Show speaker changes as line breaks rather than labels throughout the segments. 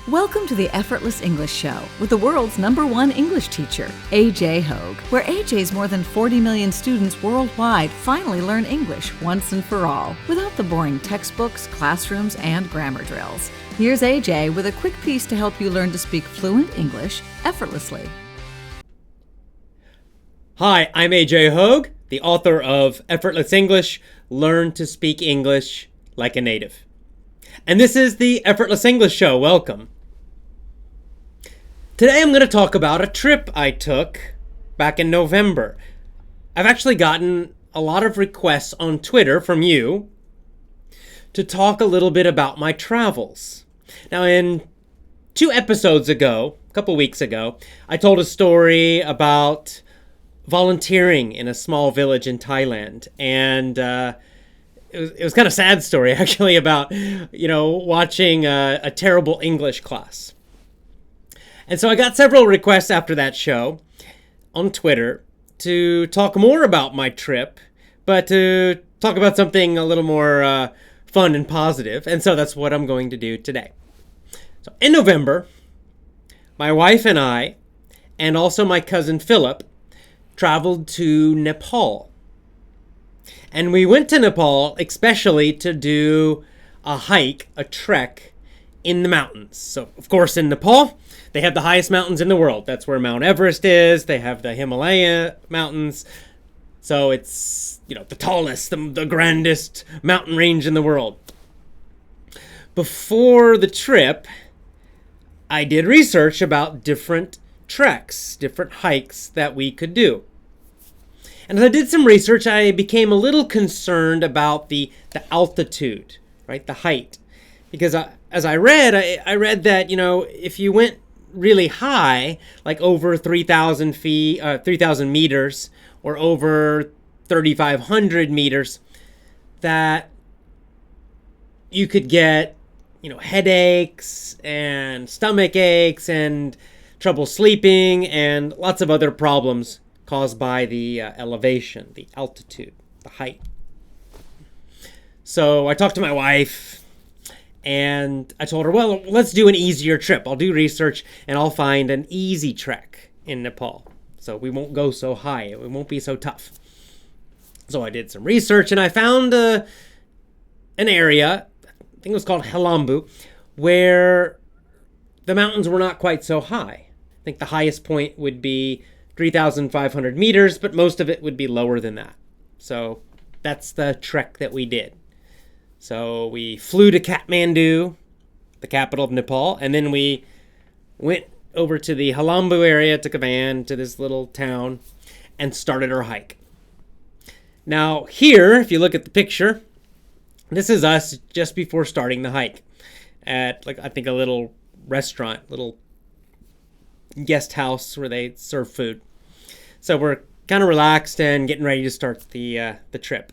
Welcome to the Effortless English Show with the world's #1 English teacher, AJ Hoge, where AJ's more than 40 million students worldwide finally learn English once and for all, without the boring textbooks, classrooms, and grammar drills. Here's AJ with a quick piece to help you learn to speak fluent English effortlessly.
Hi, I'm AJ Hoge, the author of Effortless English, Learn to Speak English Like a Native. And this is the Effortless English Show. Welcome. Today I'm going to talk about a trip I took back in November. I've actually gotten a lot of requests on Twitter from you to talk a little bit about my travels. Now, in 2 episodes ago, a couple weeks ago, I told a story about volunteering in a small village in Thailand, and it was kind of a sad story actually about watching a terrible English class. And so I got several requests after that show on Twitter to talk more about my trip, but to talk about something a little more fun and positive. And so that's what I'm going to do today. So in November, my wife and I, and also my cousin Philip, traveled to Nepal. And we went to Nepal especially to do a hike, a trek in the mountains. So, of course, in Nepal, they have the highest mountains in the world. That's where Mount Everest is. They have the Himalaya mountains. So it's, the tallest, the grandest mountain range in the world. Before the trip, I did research about different treks, different hikes that we could do. And as I did some research, I became a little concerned about the altitude, right? The height. Because as I read that, if you went really high, like over 3,000 feet, 3,000 meters, or over 3,500 meters, that you could get, headaches and stomach aches and trouble sleeping and lots of other problems caused by the elevation, the altitude, the height. So I talked to my wife, and I told her, well, let's do an easier trip. I'll do research, and I'll find an easy trek in Nepal. So we won't go so high. It won't be so tough. So I did some research, and I found an area, I think it was called Helambu, where the mountains were not quite so high. I think the highest point would be 3,500 meters, but most of it would be lower than that. So that's the trek that we did. So we flew to Kathmandu, the capital of Nepal, and then we went over to the Helambu area, took a van to this little town, and started our hike. Now here, if you look at the picture, this is us just before starting the hike at, I think, a little restaurant, little guest house where they serve food. So we're kind of relaxed and getting ready to start the trip.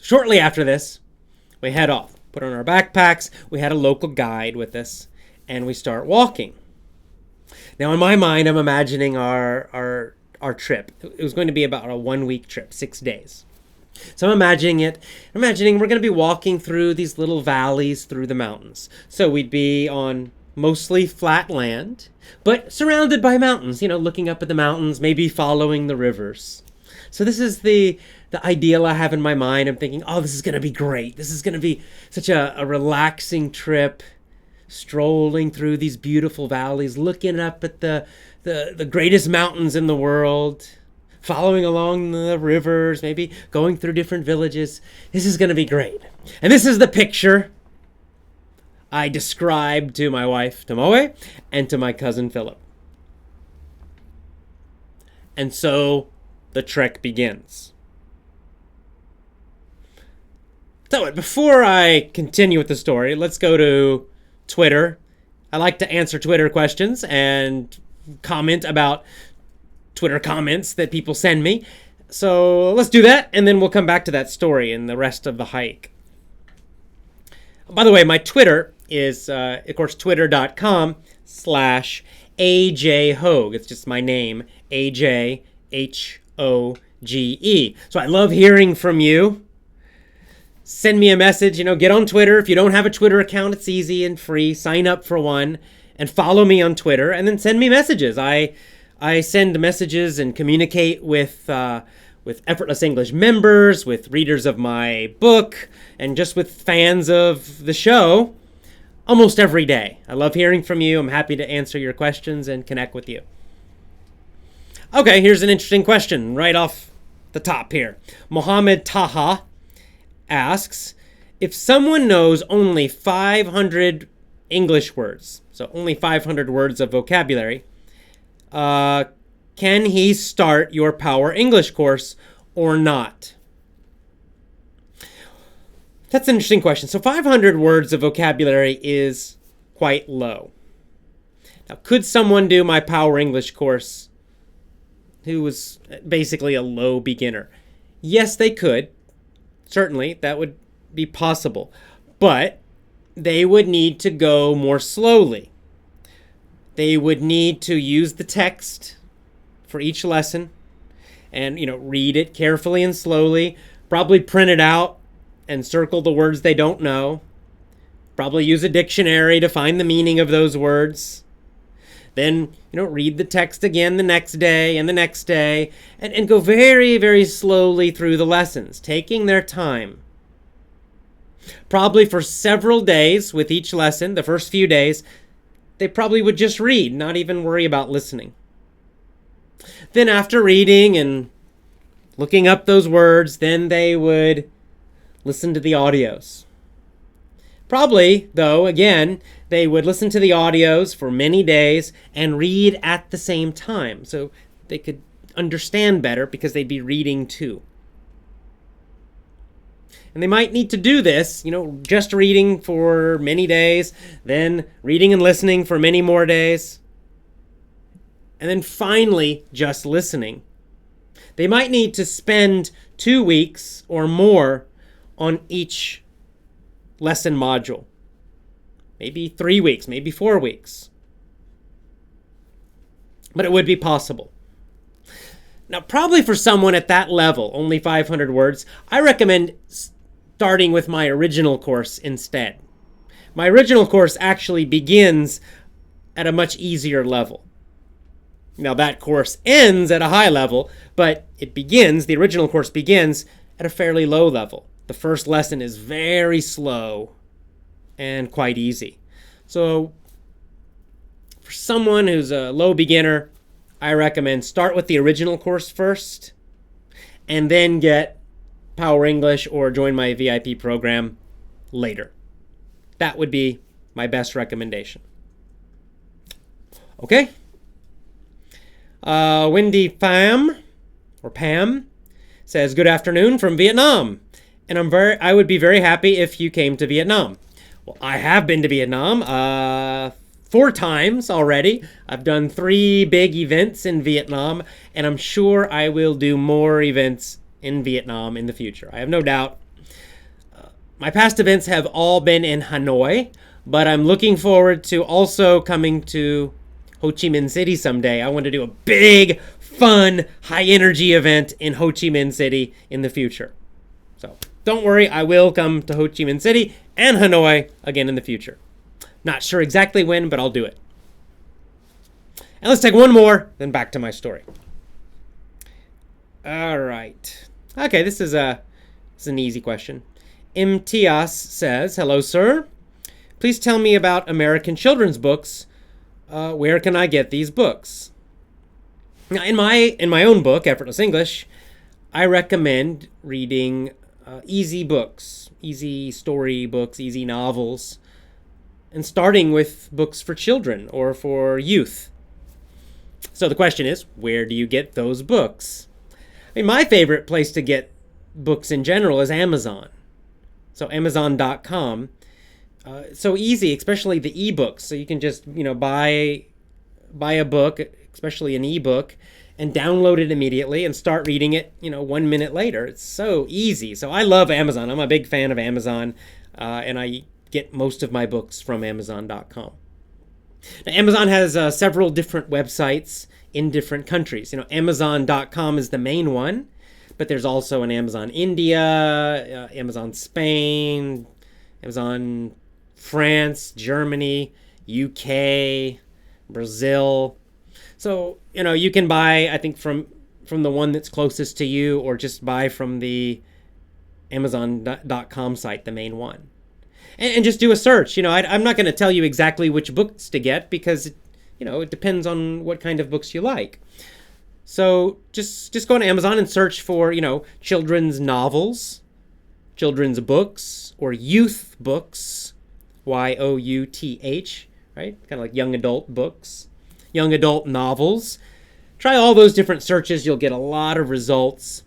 Shortly after this, we head off, put on our backpacks. We had a local guide with us, and we start walking. Now, in my mind, I'm imagining our trip. It was going to be about a 1-week trip, 6 days. So I'm imagining we're going to be walking through these little valleys through the mountains. So we'd be on mostly flat land, but surrounded by mountains, looking up at the mountains, maybe following the rivers. So this is the ideal I have in my mind. I'm thinking, this is going to be great. This is going to be such a relaxing trip, strolling through these beautiful valleys, looking up at the greatest mountains in the world, following along the rivers, maybe going through different villages. This is going to be great. And this is the picture I described to my wife, Tomoe, and to my cousin Philip. And so the trek begins. So before I continue with the story, let's go to Twitter. I like to answer Twitter questions and comment about Twitter comments that people send me. So let's do that, and then we'll come back to that story and the rest of the hike. By the way, my Twitter is, of course, twitter.com/AJ Hoge. It's just my name, AJ Hoge. So I love hearing from you. send me a message. Get on Twitter. If you don't have a Twitter account, it's easy and free. Sign up for one and follow me on Twitter, and then send me messages. I send messages and communicate with Effortless English members, with readers of my book, and just with fans of the show almost every day. I love hearing from you. I'm happy to answer your questions and connect with you. Okay, here's an interesting question right off the top here. Mohammed Taha asks, if someone knows only 500 English words, so only 500 words of vocabulary, can he start your Power English course or not? That's an interesting question. So 500 words of vocabulary is quite low. Now, could someone do my Power English course who was basically a low beginner? Yes, they could. Certainly, that would be possible. But they would need to go more slowly. They would need to use the text for each lesson and, read it carefully and slowly. Probably print it out and circle the words they don't know. Probably use a dictionary to find the meaning of those words. Then, read the text again the next day and the next day, and go very, very slowly through the lessons, taking their time. Probably for several days with each lesson, the first few days, they probably would just read, not even worry about listening. Then after reading and looking up those words, then they would listen to the audios. Probably, though, again, they would listen to the audios for many days and read at the same time, so they could understand better because they'd be reading too. And they might need to do this, just reading for many days, then reading and listening for many more days, and then finally just listening. They might need to spend 2 weeks or more on each lesson module. Maybe 3 weeks, maybe 4 weeks. But it would be possible. Now, probably for someone at that level, only 500 words, I recommend starting with my original course instead. My original course actually begins at a much easier level. Now, that course ends at a high level, but the original course begins at a fairly low level. The first lesson is very slow and quite easy. So for someone who's a low beginner, I recommend start with the original course first and then get Power English or join my VIP program later. That would be my best recommendation. Okay. Wendy Pham, or Pam, says, good afternoon from Vietnam. And I would be very happy if you came to Vietnam. Well, I have been to Vietnam 4 times already. I've done 3 big events in Vietnam, and I'm sure I will do more events in Vietnam in the future. I have no doubt. My past events have all been in Hanoi, but I'm looking forward to also coming to Ho Chi Minh City someday. I want to do a big, fun, high-energy event in Ho Chi Minh City in the future. So don't worry, I will come to Ho Chi Minh City and Hanoi again in the future. Not sure exactly when, but I'll do it. And let's take one more, then back to my story. All right. Okay, this is an easy question. Imtiaz says, hello, sir. Please tell me about American children's books. Where can I get these books? Now, in my own book, Effortless English, I recommend reading easy books, easy story books, easy novels, and starting with books for children or for youth. So the question is, where do you get those books? I mean, my favorite place to get books in general is Amazon. So Amazon.com. So easy, especially the ebooks. So you can just, buy a book, especially an ebook, and download it immediately and start reading it, 1 minute later. It's so easy. So I love Amazon. I'm a big fan of Amazon, and I get most of my books from Amazon.com. Now, Amazon has several different websites in different countries. Amazon.com is the main one, But there's also an Amazon India, Amazon Spain, Amazon France, Germany, UK, Brazil. So, you can buy, I think, from the one that's closest to you, or just buy from the Amazon.com site, the main one. And just do a search. I'm not going to tell you exactly which books to get because, it depends on what kind of books you like. So just go on Amazon and search for, children's novels, children's books, or youth books, YOUTH, right? Kind of like young adult books, young adult novels. Try all those different searches. You'll get a lot of results.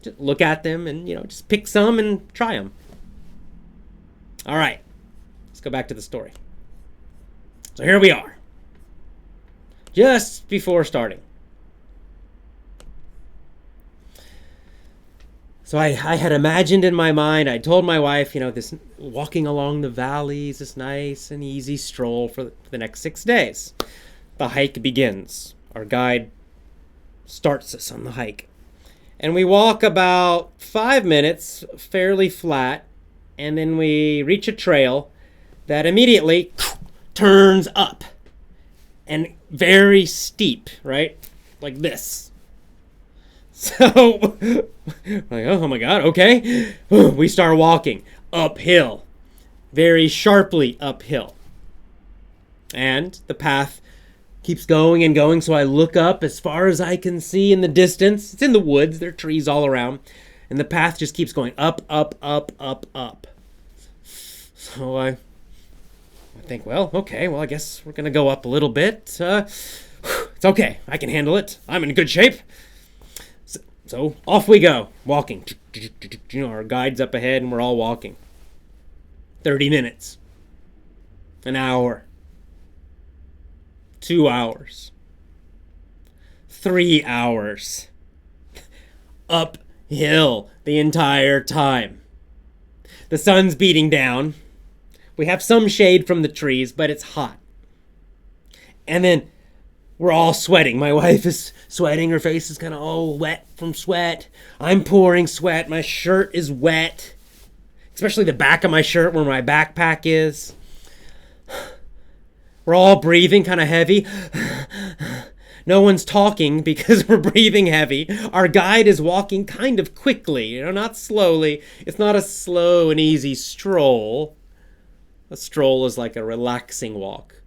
Just look at them and, just pick some and try them. All right, let's go back to the story. So here we are, just before starting. So I had imagined in my mind, I told my wife, this walking along the valleys, this nice and easy stroll for the next 6 days. The hike begins. Our guide starts us on the hike. And we walk about 5 minutes, fairly flat, and then we reach a trail that immediately turns up. And very steep, right? Like this. So, like, oh my God, okay. We start walking uphill, very sharply uphill. And the path keeps going and going, so I look up as far as I can see in the distance. It's in the woods, there are trees all around. And the path just keeps going up, up, up, up, up. So I think, okay, I guess we're going to go up a little bit. It's okay, I can handle it. I'm in good shape. So off we go, walking. Our guide's up ahead and we're all walking. 30 minutes. An hour. 2 hours. 3 hours. Uphill the entire time. The sun's beating down. We have some shade from the trees, but it's hot. And then we're all sweating. My wife is sweating. Her face is kind of all wet from sweat. I'm pouring sweat. My shirt is wet. Especially the back of my shirt where my backpack is. We're all breathing kind of heavy. No one's talking because we're breathing heavy. Our guide is walking kind of quickly, not slowly. It's not a slow and easy stroll. A stroll is like a relaxing walk.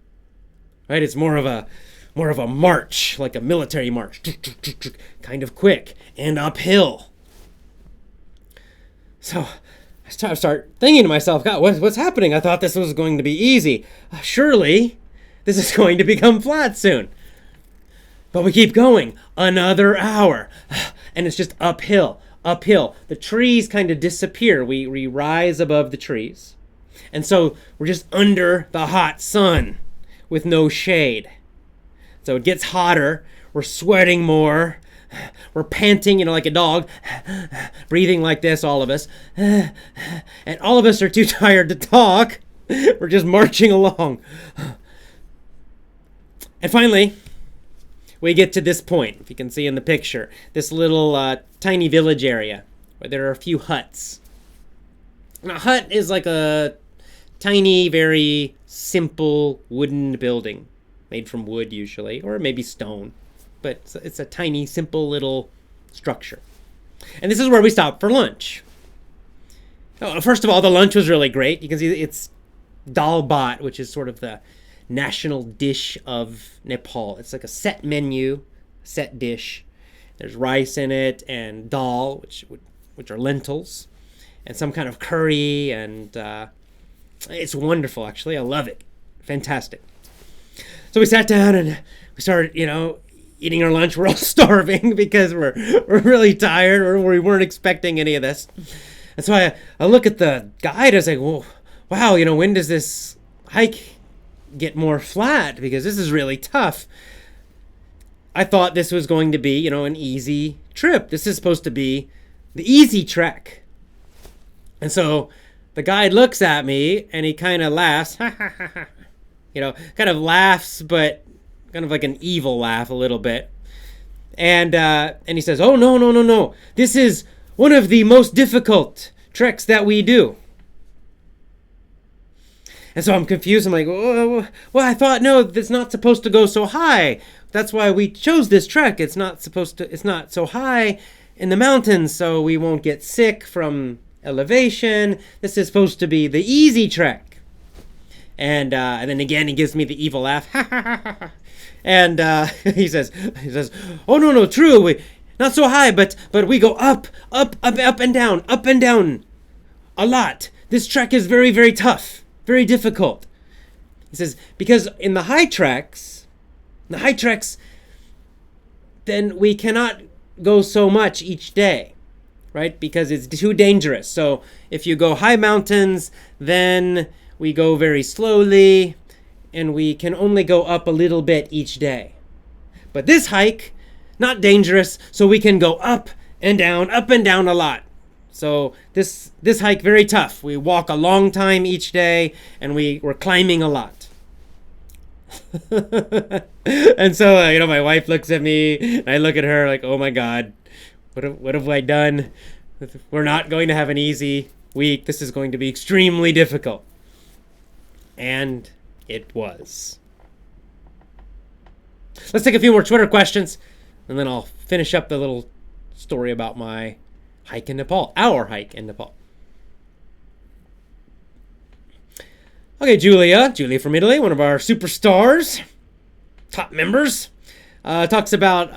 Right? It's more of a march, like a military march, kind of quick and uphill. So I start thinking to myself, God, what's happening? I thought this was going to be easy. Surely this is going to become flat soon. But we keep going, another hour, and it's just uphill. The trees kind of disappear. We rise above the trees. And so we're just under the hot sun with no shade. So it gets hotter, we're sweating more, we're panting, like a dog, breathing like this, all of us. And all of us are too tired to talk. We're just marching along. And finally, we get to this point, if you can see in the picture, this little tiny village area where there are a few huts. And a hut is like a tiny, very simple wooden building. Made from wood usually, or maybe stone. But it's a tiny, simple little structure. And this is where we stopped for lunch. First of all, the lunch was really great. You can see it's dal bhat, which is sort of the national dish of Nepal. It's like a set menu, set dish. There's rice in it and dal, which are lentils, and some kind of curry, and it's wonderful, actually. I love it. Fantastic. So we sat down and we started, eating our lunch. We're all starving because we're really tired, or we weren't expecting any of this. And so I look at the guide. I was like, well, wow, when does this hike get more flat? Because this is really tough. I thought this was going to be, an easy trip. This is supposed to be the easy trek. And so the guide looks at me and he kind of laughs. Kind of laughs, but kind of like an evil laugh a little bit. And he says, "Oh, no, no, no, no. This is one of the most difficult treks that we do." And so I'm confused. I'm like, well, I thought, no, it's not supposed to go so high. That's why we chose this trek. It's not so high in the mountains, so we won't get sick from elevation. This is supposed to be the easy trek. And then again, he gives me the evil laugh. And he says, "Oh, no, true. Not so high, but we go up and down a lot. This trek is very, very tough. Very difficult." He says, because in the high treks, then we cannot go so much each day, right? Because it's too dangerous. So if you go high mountains, then we go very slowly, and we can only go up a little bit each day. But this hike, not dangerous, so we can go up and down a lot. So this hike, very tough. We walk a long time each day, and we're climbing a lot. And so, my wife looks at me, and I look at her like, oh my God, what have I done? We're not going to have an easy week. This is going to be extremely difficult. And it was. Let's take a few more Twitter questions, and then I'll finish up the little story about my hike in Nepal, our hike in Nepal. Okay, Julia from Italy, one of our superstars, top members, talks about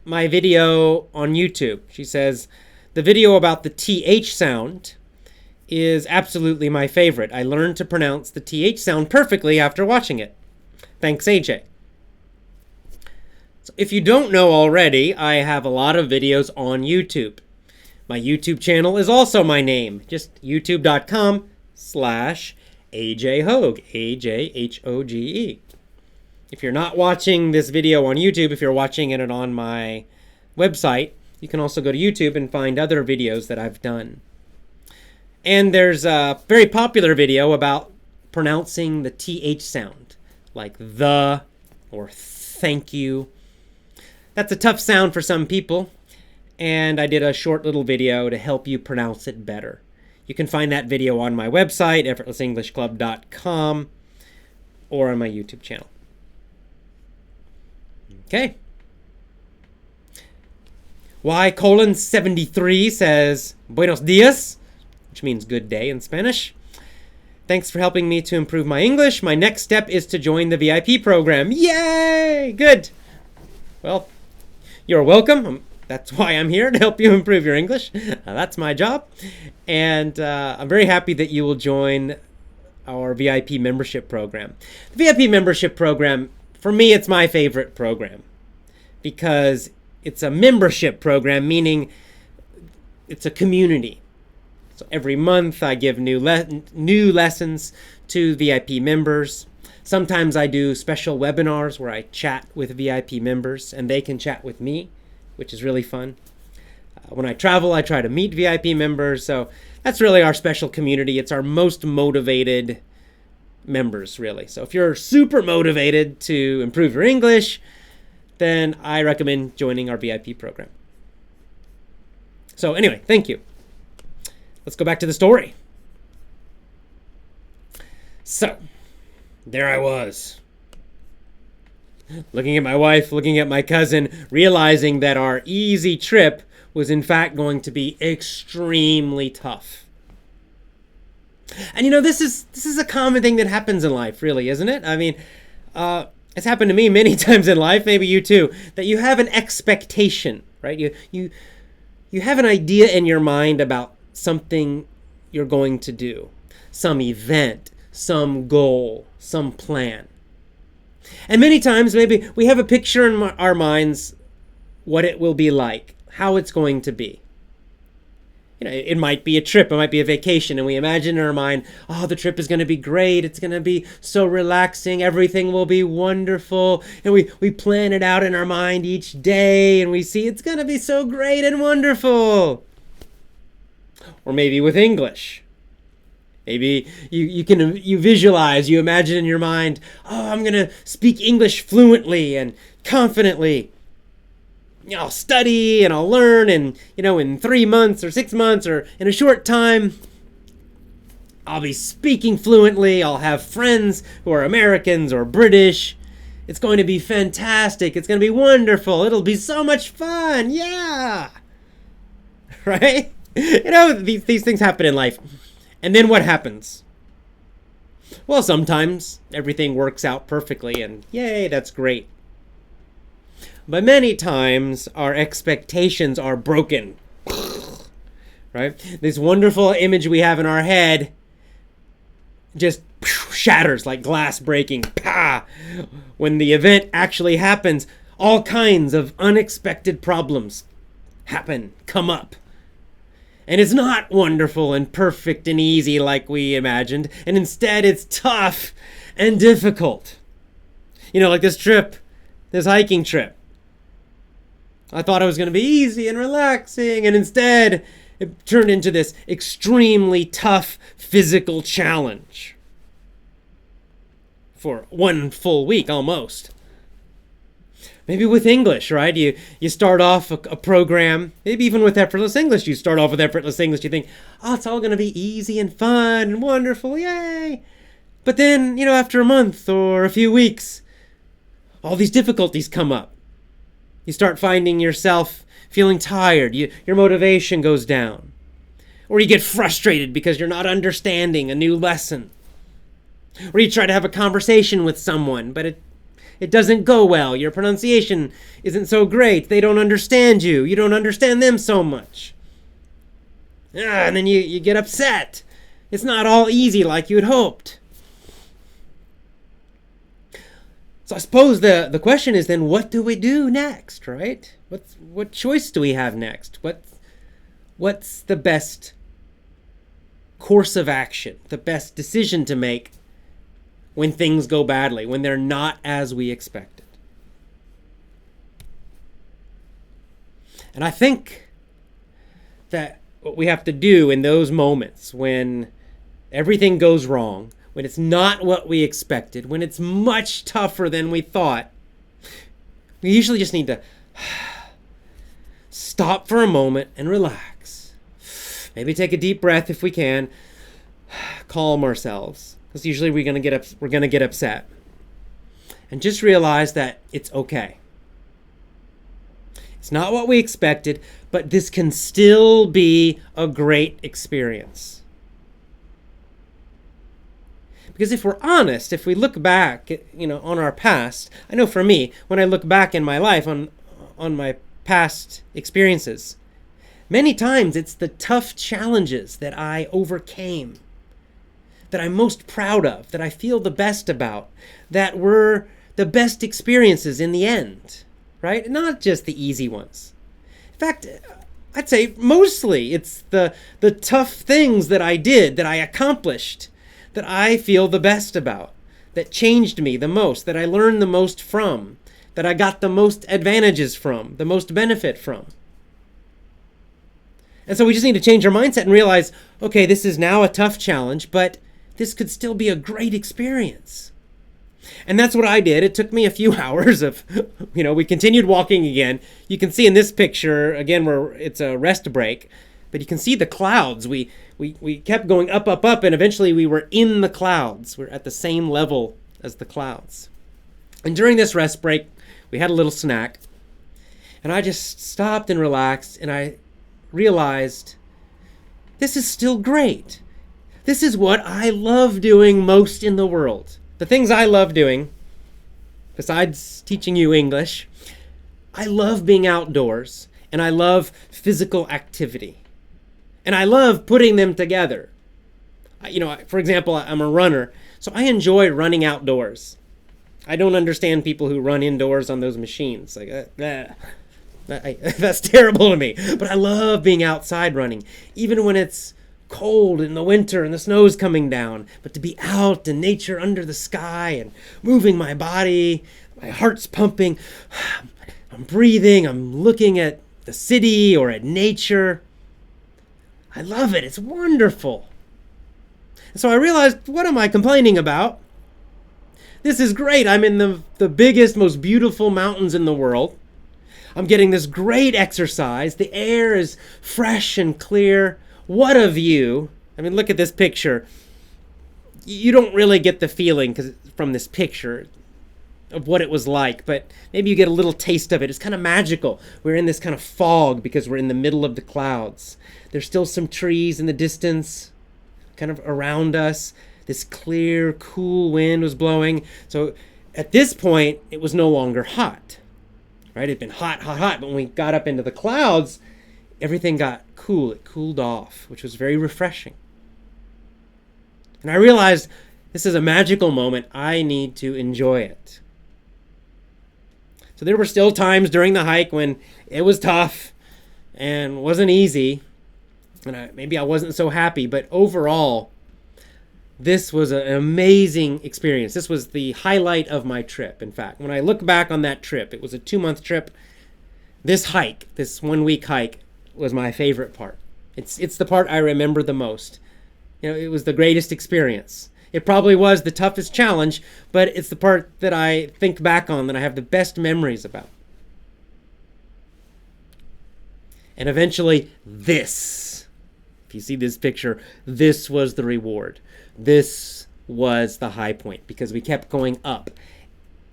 my video on YouTube. She says, the video about the TH sound is absolutely my favorite. I learned to pronounce the TH sound perfectly after watching it. Thanks, AJ. So if you don't know already, I have a lot of videos on YouTube. My YouTube channel is also my name, just youtube.com/AJ Hoge, AJHOGE. If you're not watching this video on YouTube, if you're watching it on my website, you can also go to YouTube and find other videos that I've done. And there's a very popular video about pronouncing the TH sound, like the or thank you. That's a tough sound for some people. And I did a short little video to help you pronounce it better. You can find that video on my website, effortlessenglishclub.com, or on my YouTube channel. Okay. Y:73 says, Buenos dias, which means good day in Spanish. Thanks for helping me to improve my English. My next step is to join the VIP program. Yay! Good. Well, you're welcome. That's why I'm here, to help you improve your English. That's my job. And I'm very happy that you will join our VIP membership program. The VIP membership program, for me, it's my favorite program because it's a membership program, meaning it's a community. So every month I give new lessons to VIP members. Sometimes I do special webinars where I chat with VIP members and they can chat with me, which is really fun. When I travel, I try to meet VIP members. So that's really our special community. It's our most motivated members, really. So if you're super motivated to improve your English, then I recommend joining our VIP program. So anyway, thank you. Let's go back to the story. So, there I was, looking at my wife, looking at my cousin, realizing that our easy trip was in fact going to be extremely tough. And this is a common thing that happens in life, really, isn't it? I mean, it's happened to me many times in life, maybe you too, that you have an expectation, right? You have an idea in your mind about something you're going to do, some event, some goal, some plan. And many times maybe we have a picture in our minds what it will be like, how it's going to be. It might be a trip, it might be a vacation, and we imagine in our mind, oh, the trip is going to be great, it's going to be so relaxing, everything will be wonderful, and we plan it out in our mind each day, and we see it's going to be so great and wonderful. Or maybe with English. Maybe you visualize, you imagine in your mind, oh, I'm going to speak English fluently and confidently. I'll study and I'll learn, and in 3 months or 6 months or in a short time, I'll be speaking fluently. I'll have friends who are Americans or British. It's going to be fantastic. It's going to be wonderful. It'll be so much fun. Yeah. Right? These things happen in life. And then what happens? Well, sometimes everything works out perfectly and yay, that's great. But many times our expectations are broken. Right? This wonderful image we have in our head just shatters like glass breaking. Pah! When the event actually happens, all kinds of unexpected problems come up. And it's not wonderful and perfect and easy like we imagined. And instead it's tough and difficult. Like this hiking trip. I thought it was going to be easy and relaxing, and instead it turned into this extremely tough physical challenge for 1 full week almost. Maybe with English, right? You start off a program, maybe even with effortless English. You start off with effortless English. You think, it's all going to be easy and fun and wonderful, yay! But then, after a month or a few weeks, all these difficulties come up. You start finding yourself feeling tired. Your motivation goes down. Or you get frustrated because you're not understanding a new lesson. Or you try to have a conversation with someone, but it doesn't go well. Your pronunciation isn't so great. They don't understand you. You don't understand them so much. And then you get upset. It's not all easy like you had hoped. So I suppose the question is then, what do we do next, right? What choice do we have next? What's the best course of action, the best decision to make when things go badly, when they're not as we expected? And I think that what we have to do in those moments when everything goes wrong, when it's not what we expected, when it's much tougher than we thought, we usually just need to stop for a moment and relax. Maybe take a deep breath if we can. Calm ourselves, because usually we're gonna get upset, and just realize that it's okay. It's not what we expected, but this can still be a great experience. Because if we're honest, if we look back, on our past, I know for me, when I look back in my life on my past experiences, many times it's the tough challenges that I overcame, that I'm most proud of, that I feel the best about, that were the best experiences in the end, right? Not just the easy ones. In fact, I'd say mostly it's the tough things that I did, that I accomplished, that I feel the best about, that changed me the most, that I learned the most from, that I got the most advantages from, the most benefit from. And so we just need to change our mindset and realize, okay, this is now a tough challenge, but this could still be a great experience. And that's what I did. It took me a few hours of, we continued walking again. You can see in this picture, again, where it's a rest break, but you can see the clouds. We kept going up, up, up, and eventually we were in the clouds. We're at the same level as the clouds. And during this rest break, we had a little snack, and I just stopped and relaxed, and I realized this is still great. This is what I love doing most in the world. The things I love doing, besides teaching you English, I love being outdoors, and I love physical activity. And I love putting them together. For example, I'm a runner, so I enjoy running outdoors. I don't understand people who run indoors on those machines. That's terrible to me. But I love being outside running, even when it's cold in the winter and the snow's coming down. But to be out in nature under the sky and moving my body, my heart's pumping, I'm breathing, I'm looking at the city or at nature. I love it. It's wonderful. And so I realized, what am I complaining about? This is great. I'm in the biggest, most beautiful mountains in the world. I'm getting this great exercise. The air is fresh and clear. What a view. I mean, look at this picture. You don't really get the feeling from this picture of what it was like, but maybe you get a little taste of it. It's kind of magical. We're in this kind of fog because we're in the middle of the clouds. There's still some trees in the distance kind of around us. This clear, cool wind was blowing. So at this point, it was no longer hot, right? It had been hot, hot, hot. But when we got up into the clouds, everything got cool. It cooled off, which was very refreshing. And I realized this is a magical moment. I need to enjoy it. So there were still times during the hike when it was tough and wasn't easy. And maybe I wasn't so happy. But overall, this was an amazing experience. This was the highlight of my trip, in fact. When I look back on that trip, it was a 2-month trip. This hike, this 1-week hike, was my favorite part. It's the part I remember the most. You know, it was the greatest experience. It probably was the toughest challenge, but it's the part that I think back on that I have the best memories about. And eventually, this. If you see this picture, this was the reward. This was the high point because we kept going up.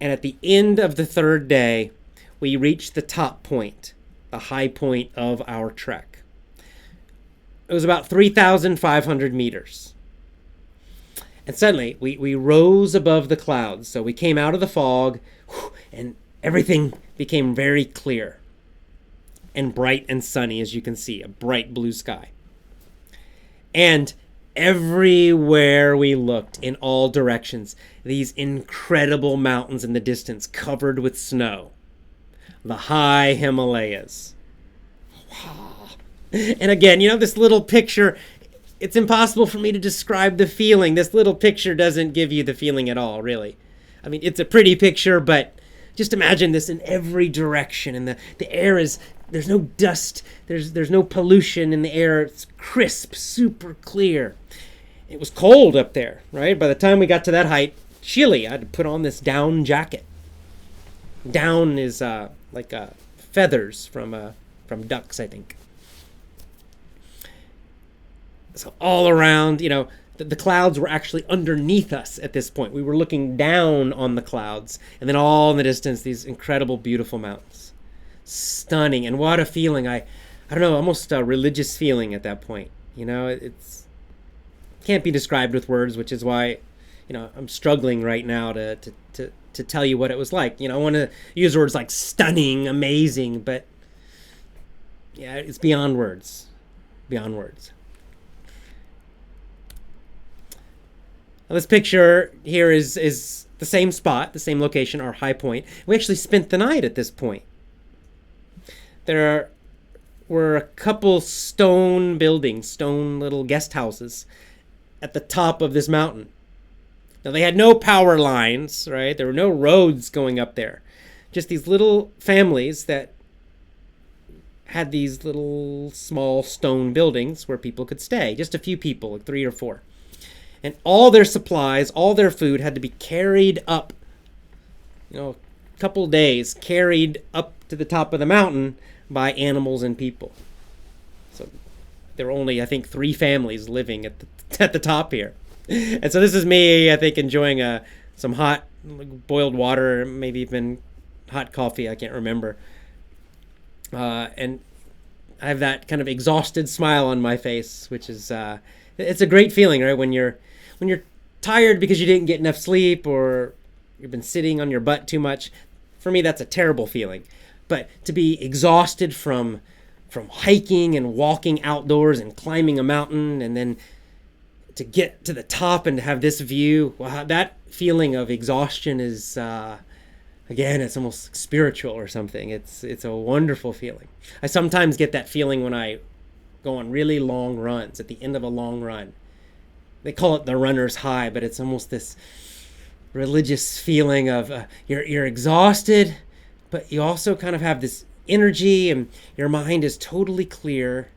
And at the end of the 3rd day, we reached the top point, the high point of our trek. It was about 3,500 meters. And suddenly, we rose above the clouds. So we came out of the fog, and everything became very clear and bright and sunny, as you can see, a bright blue sky. And everywhere we looked, in all directions, these incredible mountains in the distance covered with snow. The high Himalayas. Wow. And again, you know, this little picture, it's impossible for me to describe the feeling. This little picture doesn't give you the feeling at all, really. I mean, it's a pretty picture, but just imagine this in every direction. And the air is, there's no dust, there's no pollution in the air. It's crisp, super clear. It was cold up there, right? By the time we got to that height, chilly. I had to put on this down jacket. Down is like feathers from ducks, I think. So all around, you know, the clouds were actually underneath us at this point. We were looking down on the clouds, and then all in the distance, these incredible, beautiful mountains. Stunning, and what a feeling. I don't know, almost a religious feeling at that point. You know, it's can't be described with words, which is why, you know, I'm struggling right now to tell you what it was like. You know, I want to use words like stunning, amazing, but yeah, it's beyond words. Beyond words. Now, this picture here is the same spot, the same location, our high point. We actually spent the night at this point. There were a couple stone buildings, stone little guest houses at the top of this mountain. Now, they had no power lines, right? There were no roads going up there. Just these little families that had these little small stone buildings where people could stay. Just a few people, like 3 or 4. And all their supplies, all their food had to be carried up, you know, a couple days, carried up to the top of the mountain by animals and people. So there were only, I think, 3 families living at the top here. And so this is me, I think, enjoying some hot boiled water, maybe even hot coffee, I can't remember. And I have that kind of exhausted smile on my face, which is, it's a great feeling, right? When you're tired because you didn't get enough sleep or you've been sitting on your butt too much. For me, that's a terrible feeling. But to be exhausted from hiking and walking outdoors and climbing a mountain, and then to get to the top and to have this view, wow, that feeling of exhaustion is, again, it's almost spiritual or something. It's a wonderful feeling. I sometimes get that feeling when I go on really long runs, at the end of a long run. They call it the runner's high, but it's almost this religious feeling of you're exhausted, but you also kind of have this energy, and your mind is totally clear.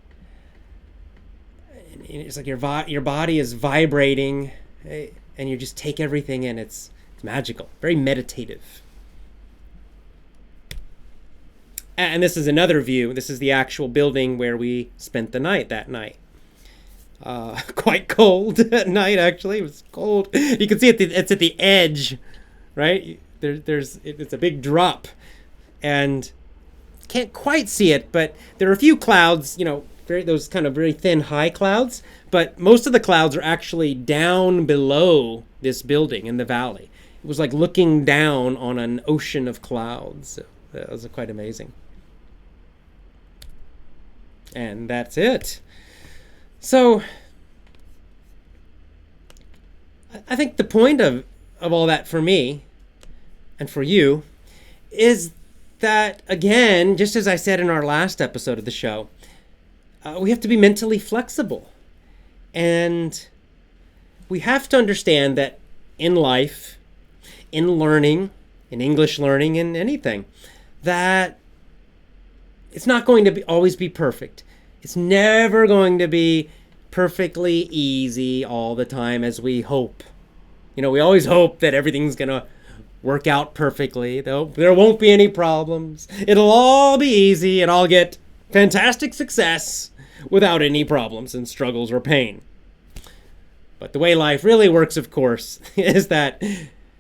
And it's like your body is vibrating, and you just take everything in. It's magical, very meditative. And this is another view. This is the actual building where we spent the night that night. Quite cold at night, actually. It was cold. You can see it's at the edge, right? It's a big drop. And can't quite see it, but there are a few clouds, those kind of very thin high clouds. But most of the clouds are actually down below this building in the valley. It was like looking down on an ocean of clouds. So that was quite amazing. And that's it. So I think the point of all that for me and for you is that, again, just as I said in our last episode of the show, we have to be mentally flexible. And we have to understand that in life, in learning, in English learning, in anything, that it's not going to always be perfect. It's never going to be perfectly easy all the time as we hope. We always hope that everything's going to work out perfectly, though there won't be any problems. It'll all be easy and I'll get fantastic success without any problems and struggles or pain. But the way life really works, of course, is that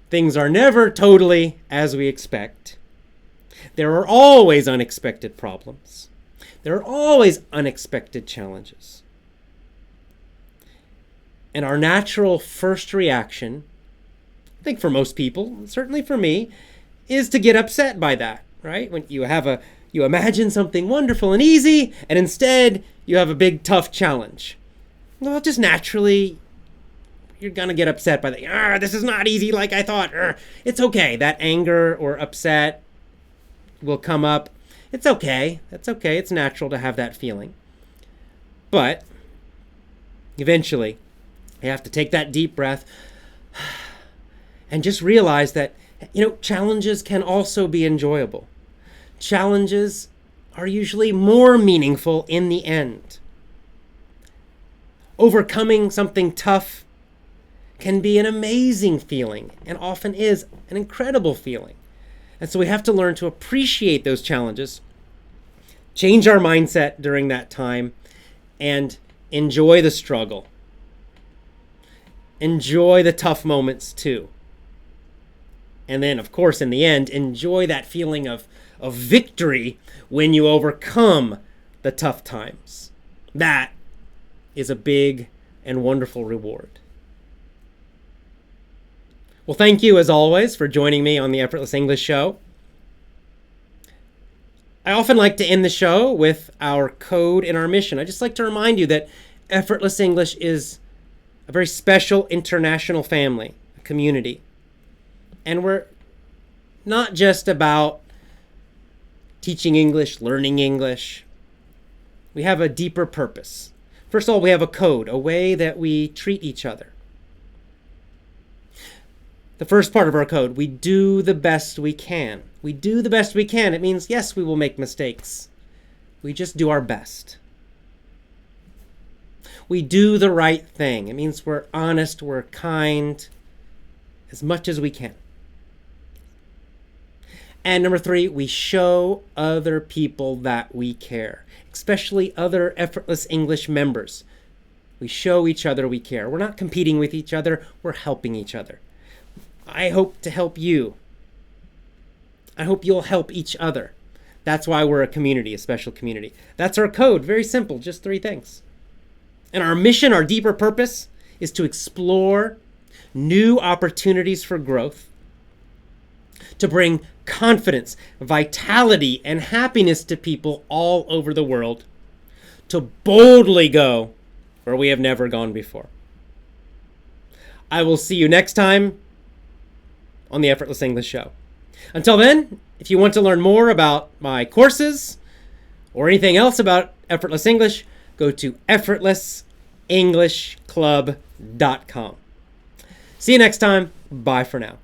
things are never totally as we expect. There are always unexpected problems. There are always unexpected challenges. And our natural first reaction, I think for most people, certainly for me, is to get upset by that, right? When you imagine something wonderful and easy, and instead you have a big tough challenge. Well, just naturally, you're going to get upset by that. This is not easy like I thought. It's okay. That anger or upset will come up. It's okay. That's okay. It's natural to have that feeling. But eventually, you have to take that deep breath and just realize that, challenges can also be enjoyable. Challenges are usually more meaningful in the end. Overcoming something tough can be an amazing feeling and often is an incredible feeling. And so we have to learn to appreciate those challenges, change our mindset during that time, and enjoy the struggle. Enjoy the tough moments too. And then, of course, in the end, enjoy that feeling of victory when you overcome the tough times. That is a big and wonderful reward. Well, thank you, as always, for joining me on the Effortless English Show. I often like to end the show with our code and our mission. I just like to remind you that Effortless English is a very special international family, a community. And we're not just about teaching English, learning English. We have a deeper purpose. First of all, we have a code, a way that we treat each other. The first part of our code, we do the best we can. We do the best we can. It means, yes, we will make mistakes. We just do our best. We do the right thing. It means we're honest, we're kind, as much as we can. And number 3, we show other people that we care, especially other Effortless English members. We show each other we care. We're not competing with each other, we're helping each other. I hope to help you. I hope you'll help each other. That's why we're a community, a special community. That's our code. Very simple, just 3 things. And our mission, our deeper purpose, is to explore new opportunities for growth, to bring confidence, vitality, and happiness to people all over the world, to boldly go where we have never gone before. I will see you next time on the Effortless English Show. Until then, if you want to learn more about my courses or anything else about Effortless English, go to effortlessenglishclub.com. See you next time. Bye for now.